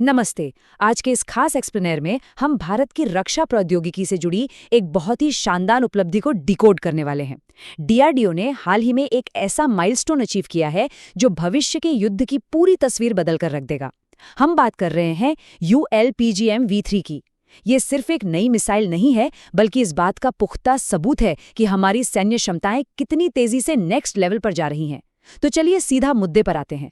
नमस्ते। आज के इस खास एक्सप्लेनर में हम भारत की रक्षा प्रौद्योगिकी से जुड़ी एक बहुत ही शानदार उपलब्धि को डिकोड करने वाले हैं। डीआरडीओ ने हाल ही में एक ऐसा माइलस्टोन अचीव किया है जो भविष्य के युद्ध की पूरी तस्वीर बदल कर रख देगा। हम बात कर रहे हैं ULPGM-V3 की। ये सिर्फ एक नई मिसाइल नहीं है, बल्कि इस बात का पुख्ता सबूत है कि हमारी सैन्य क्षमताएं कितनी तेजी से नेक्स्ट लेवल पर जा रही हैं। तो चलिए सीधा मुद्दे पर आते हैं।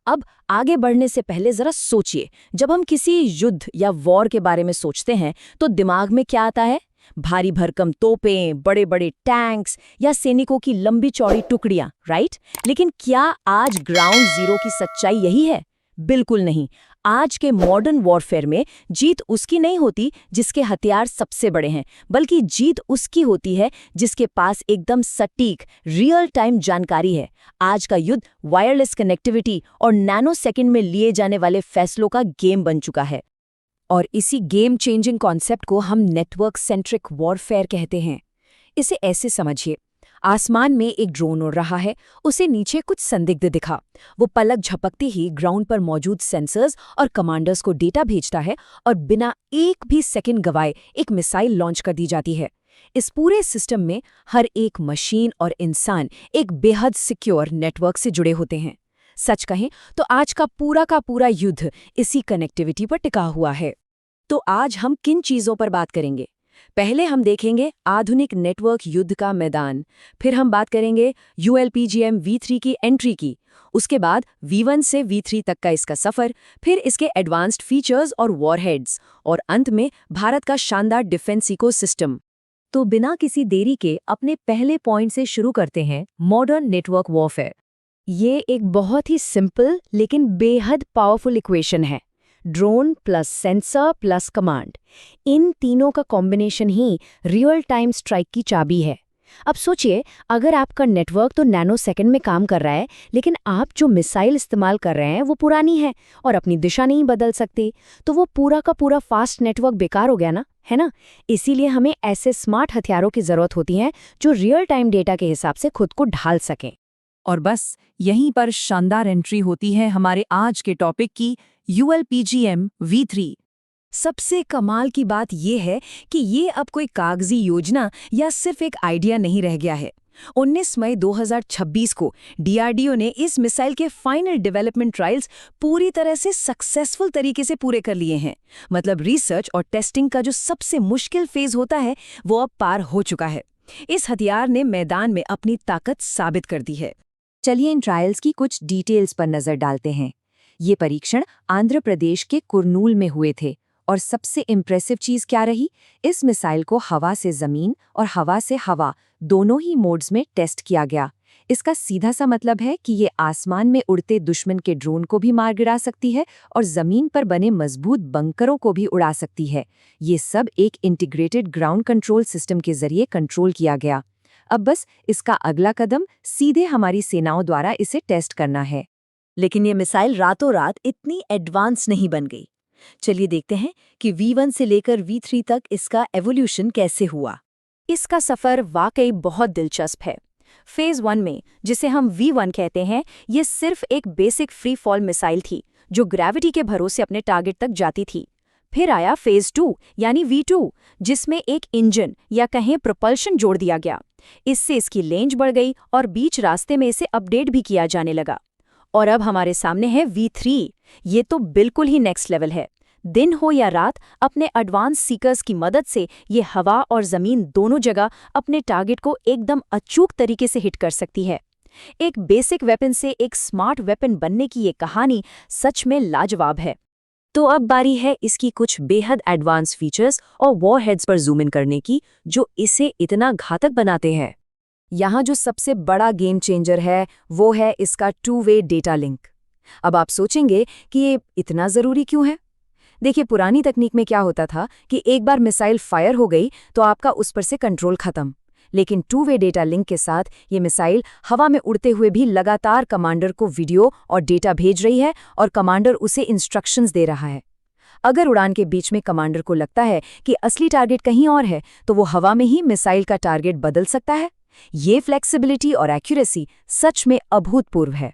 अब आगे बढ़ने से पहले जरा सोचिए, जब हम किसी युद्ध या वॉर के बारे में सोचते हैं तो दिमाग में क्या आता है? भारी भरकम तोपें, बड़े बड़े टैंक्स या सैनिकों की लंबी चौड़ी टुकड़ियां, राइट? लेकिन क्या आज ग्राउंड जीरो की सच्चाई यही है? बिल्कुल नहीं। आज के मॉडर्न वॉरफेयर में जीत उसकी नहीं होती जिसके हथियार सबसे बड़े हैं, बल्कि जीत उसकी होती है जिसके पास एकदम सटीक रियल टाइम जानकारी है। आज का युद्ध वायरलेस कनेक्टिविटी और नैनो सेकंड में लिए जाने वाले फैसलों का गेम बन चुका है। और इसी गेम चेंजिंग कॉन्सेप्ट को हम नेटवर्क सेंट्रिक वॉरफेयर कहते हैं। इसे ऐसे समझिए, आसमान में एक ड्रोन उड़ रहा है, उसे नीचे कुछ संदिग्ध दिखा। वो पलक झपकते ही ग्राउंड पर मौजूद सेंसर्स और कमांडर्स को डेटा भेजता है और बिना एक भी सेकंड गवाए एक मिसाइल लॉन्च कर दी जाती है। इस पूरे सिस्टम में हर एक मशीन और इंसान एक बेहद सिक्योर नेटवर्क से जुड़े होते हैं। सच कहें तो आज का पूरा युद्ध इसी कनेक्टिविटी पर टिका हुआ है। तो आज हम किन चीज़ों पर बात करेंगे? पहले हम देखेंगे आधुनिक नेटवर्क युद्ध का मैदान, फिर हम बात करेंगे ULPGM-V3 की एंट्री की, उसके बाद V1 से V3 तक का इसका सफ़र, फिर इसके एडवांस्ड फीचर्स और वॉरहेड्स, और अंत में भारत का शानदार डिफेंस इकोसिस्टम। तो बिना किसी देरी के अपने पहले पॉइंट से शुरू करते हैं, मॉडर्न नेटवर्क वॉरफेयर। ये एक बहुत ही सिंपल लेकिन बेहद पावरफुल इक्वेशन है। Drone plus sensor plus command, इन तीनों का कॉम्बिनेशन ही रियल टाइम स्ट्राइक की चाबी है। अब सोचिए, अगर आपका नेटवर्क तो नैनो सेकंड में काम कर रहा है, लेकिन आप जो मिसाइल इस्तेमाल कर रहे हैं वो पुरानी है और अपनी दिशा नहीं बदल सकते, तो वो पूरा का पूरा फास्ट नेटवर्क बेकार हो गया ना, है ना? इसीलिए हमें ऐसे स्मार्ट हथियारों की ज़रूरत होती है जो रियल टाइम डेटा के हिसाब से खुद को ढाल सकें। और बस यहीं पर शानदार एंट्री होती है हमारे आज के टॉपिक की, ULPGM-V3। सबसे कमाल की बात यह है कि ये अब कोई कागजी योजना या सिर्फ एक आइडिया नहीं रह गया है। 19 मई 2026 को डीआरडीओ ने इस मिसाइल के फाइनल डेवलपमेंट ट्रायल्स पूरी तरह से सक्सेसफुल तरीके से पूरे कर लिए हैं। मतलब रिसर्च और टेस्टिंग का जो सबसे मुश्किल फेज होता है वो अब पार हो चुका है। इस हथियार ने मैदान में अपनी ताकत साबित कर दी है। चलिए इन ट्रायल्स की कुछ डिटेल्स पर नजर डालते हैं। ये परीक्षण आंध्र प्रदेश के कुर्नूल में हुए थे, और सबसे इम्प्रेसिव चीज क्या रही? इस मिसाइल को हवा से जमीन और हवा से हवा दोनों ही मोड्स में टेस्ट किया गया। इसका सीधा सा मतलब है कि ये आसमान में उड़ते दुश्मन के ड्रोन को भी मार गिरा सकती है और जमीन पर बने मजबूत बंकरों को भी उड़ा सकती है। ये सब एक इंटीग्रेटेड ग्राउंड कंट्रोल सिस्टम के जरिए कंट्रोल किया गया। अब बस इसका अगला कदम सीधे हमारी सेनाओं द्वारा इसे टेस्ट करना है। लेकिन ये मिसाइल रातों रात इतनी एडवांस नहीं बन गई। चलिए देखते हैं कि V1 से लेकर V3 तक इसका एवोल्यूशन कैसे हुआ। इसका सफ़र वाकई बहुत दिलचस्प है। फेज़ 1 में, जिसे हम V1 कहते हैं, ये सिर्फ एक बेसिक फ्री फॉल मिसाइल थी जो ग्रेविटी के भरोसे अपने टारगेट तक जाती थी। फिर आया फेज़ 2 यानी V2, जिसमें एक इंजन या कहें प्रोपल्शन जोड़ दिया गया। इससे इसकी रेंज बढ़ गई और बीच रास्ते में इसे अपडेट भी किया जाने लगा। और अब हमारे सामने है V3। ये तो बिल्कुल ही नेक्स्ट लेवल है। दिन हो या रात, अपने एडवांस सीकर्स की मदद से ये हवा और ज़मीन दोनों जगह अपने टारगेट को एकदम अचूक तरीके से हिट कर सकती है। एक बेसिक वेपन से एक स्मार्ट वेपन बनने की ये कहानी सच में लाजवाब है। तो अब बारी है इसकी कुछ बेहद एडवांस फीचर्स और वॉरहेड्स पर जूम इन करने की, जो इसे इतना घातक बनाते हैं। यहाँ जो सबसे बड़ा गेम चेंजर है वो है इसका 2-वे डेटा लिंक। अब आप सोचेंगे कि ये इतना ज़रूरी क्यों है? देखिए, पुरानी तकनीक में क्या होता था कि एक बार मिसाइल फायर हो गई तो आपका उस पर से कंट्रोल खत्म। लेकिन 2-वे डेटा लिंक के साथ ये मिसाइल हवा में उड़ते हुए भी लगातार कमांडर को वीडियो और डेटा भेज रही है और कमांडर उसे इंस्ट्रक्शंस दे रहा है। अगर उड़ान के बीच में कमांडर को लगता है कि असली टारगेट कहीं और है, तो वो हवा में ही मिसाइल का टारगेट बदल सकता है। ये फ्लेक्सिबिलिटी और एक्यूरेसी सच में अभूतपूर्व है।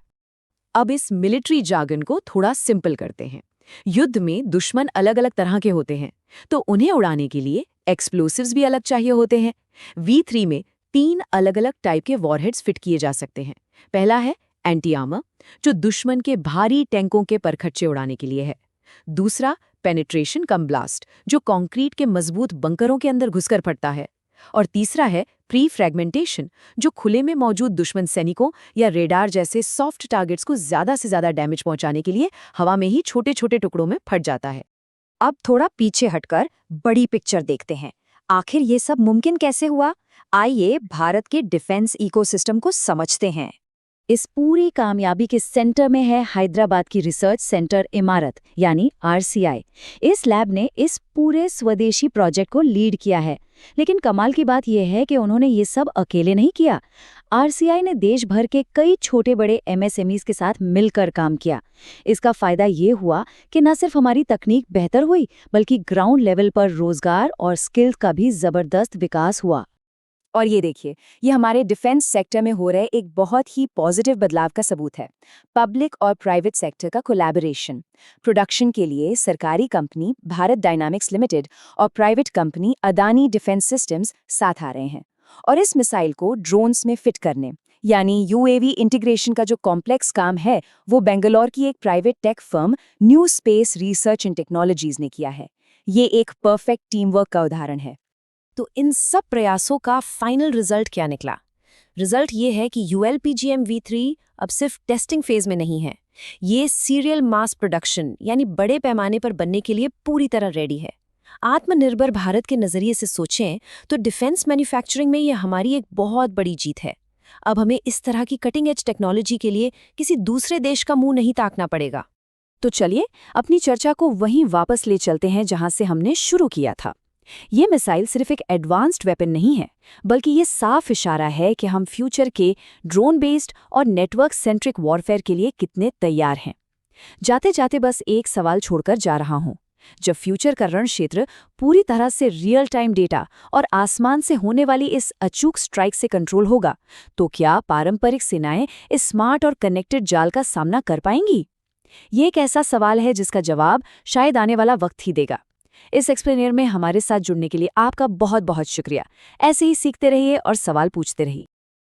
अब इस मिलिट्री जार्गन को थोड़ा सिंपल करते हैं। युद्ध में दुश्मन अलग अलग तरह के होते हैं, तो उन्हें उड़ाने के लिए एक्सप्लोसिव्स भी अलग चाहिए होते हैं। V3 में 3 अलग अलग टाइप के वॉरहेड्स फिट किए जा सकते हैं। पहला है एंटी आर्मर, जो दुश्मन के भारी टैंकों के परखच्चे उड़ाने के लिए है। दूसरा पेनिट्रेशन कम ब्लास्ट, जो कंक्रीट के मजबूत बंकरों के अंदर घुसकर पड़ता है। और तीसरा है प्री फ्रैगमेंटेशन, जो खुले में मौजूद दुश्मन सैनिकों या रेडार जैसे सॉफ्ट टारगेट्स को ज्यादा से ज्यादा डैमेज पहुंचाने के लिए हवा में ही छोटे छोटे टुकड़ों में फट जाता है। अब थोड़ा पीछे हटकर बड़ी पिक्चर देखते हैं। आखिर ये सब मुमकिन कैसे हुआ? आइए भारत के डिफेंस इकोसिस्टम को समझते हैं। इस पूरी कामयाबी के सेंटर में है हैदराबाद की रिसर्च सेंटर इमारत यानी RCI। इस लैब ने इस पूरे स्वदेशी प्रोजेक्ट को लीड किया है। लेकिन कमाल की बात यह है कि उन्होंने ये सब अकेले नहीं किया। RCI ने देश भर के कई छोटे बड़े MSMEs के साथ मिलकर काम किया। इसका फायदा ये हुआ कि न सिर्फ हमारी तकनीक बेहतर हुई, बल्कि ग्राउंड लेवल पर रोजगार और स्किल्स का भी जबरदस्त विकास हुआ। और ये देखिए, ये हमारे डिफेंस सेक्टर में हो रहे एक बहुत ही पॉजिटिव बदलाव का सबूत है। पब्लिक और प्राइवेट सेक्टर का कोलैबोरेशन। प्रोडक्शन के लिए सरकारी कंपनी भारत डायनामिक्स लिमिटेड और private company Adani defence systems साथ आ रहे हैं। और इस मिसाइल को ड्रोन्स में फिट करने यानी UAV इंटीग्रेशन का जो कॉम्प्लेक्स काम है, वो बेंगलोर की एक private take firm new space research and technologies ने किया है। ये एक परफेक्ट टीम वर्क का उदाहरण है। तो इन सब प्रयासों का फाइनल रिजल्ट क्या निकला? रिजल्ट ये है कि ULPGM V3 अब सिर्फ टेस्टिंग फेज में नहीं है, ये सीरियल मास प्रोडक्शन यानी बड़े पैमाने पर बनने के लिए पूरी तरह रेडी है। आत्मनिर्भर भारत के नजरिए से सोचें तो डिफेंस मैन्युफैक्चरिंग में ये हमारी एक बहुत बड़ी जीत है। अब हमें इस तरह की कटिंग एज टेक्नोलॉजी के लिए किसी दूसरे देश का मुंह नहीं ताकना पड़ेगा। तो चलिए अपनी चर्चा को वहीं वापस ले चलते हैं जहां से हमने शुरू किया था। ये मिसाइल सिर्फ एक एडवांस्ड वेपन नहीं है, बल्कि ये साफ इशारा है कि हम फ्यूचर के ड्रोन बेस्ड और नेटवर्क सेंट्रिक वॉरफेयर के लिए कितने तैयार हैं। जाते जाते बस एक सवाल छोड़कर जा रहा हूं। जब फ्यूचर का रण क्षेत्र पूरी तरह से रियल टाइम डेटा और आसमान से होने वाली इस अचूक स्ट्राइक से कंट्रोल होगा, तो क्या पारंपरिक सेनाएं इस स्मार्ट और कनेक्टेड जाल का सामना कर पाएंगी? ये एक ऐसा सवाल है जिसका जवाब शायद आने वाला वक्त ही देगा। इस एक्सप्लेनर में हमारे साथ जुड़ने के लिए आपका बहुत बहुत शुक्रिया। ऐसे ही सीखते रहिए और सवाल पूछते रहिए।